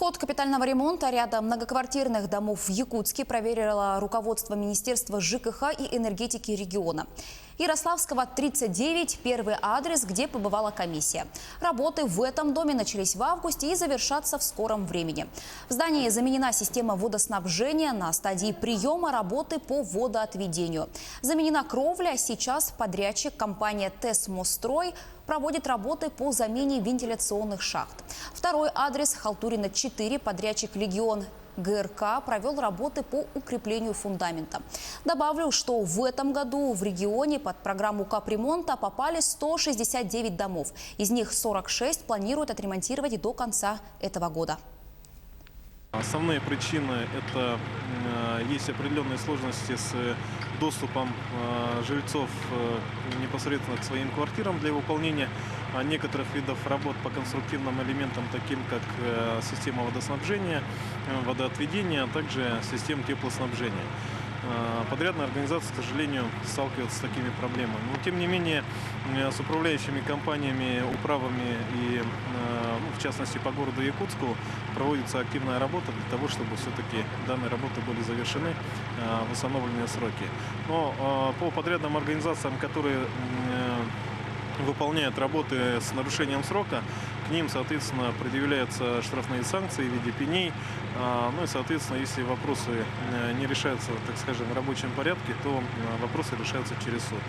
Ход капитального ремонта ряда многоквартирных домов в Якутске проверило руководство Министерства ЖКХ и энергетики региона. Ярославского, 39, первый адрес, где побывала комиссия. Работы в этом доме начались в августе и завершатся в скором времени. В здании заменена система водоснабжения, на стадии приема работы по водоотведению. Заменена кровля, сейчас подрядчик компания «ТЭС-Мосстрой» проводит работы по замене вентиляционных шахт. Второй адрес Халтурина, 4, подрядчик «Легион» ГРК провел работы по укреплению фундамента. Добавлю, что в этом году в регионе под программу капремонта попали 169 домов. Из них 46 планируют отремонтировать до конца этого года. Основные причины – это есть определенные сложности с доступом жильцов непосредственно к своим квартирам для выполнения некоторых видов работ по конструктивным элементам, таким как система водоснабжения, водоотведения, а также систем теплоснабжения. Подрядная организация, к сожалению, сталкивается с такими проблемами. Но, тем не менее, с управляющими компаниями, управами и, в частности, по городу Якутску проводится активная работа для того, чтобы все-таки данные работы были завершены в установленные сроки. Но по подрядным организациям, которые выполняют работы с нарушением срока, к ним, соответственно, предъявляются штрафные санкции в виде пеней. Ну и, соответственно, если вопросы не решаются, так скажем, в рабочем порядке, то вопросы решаются через суд.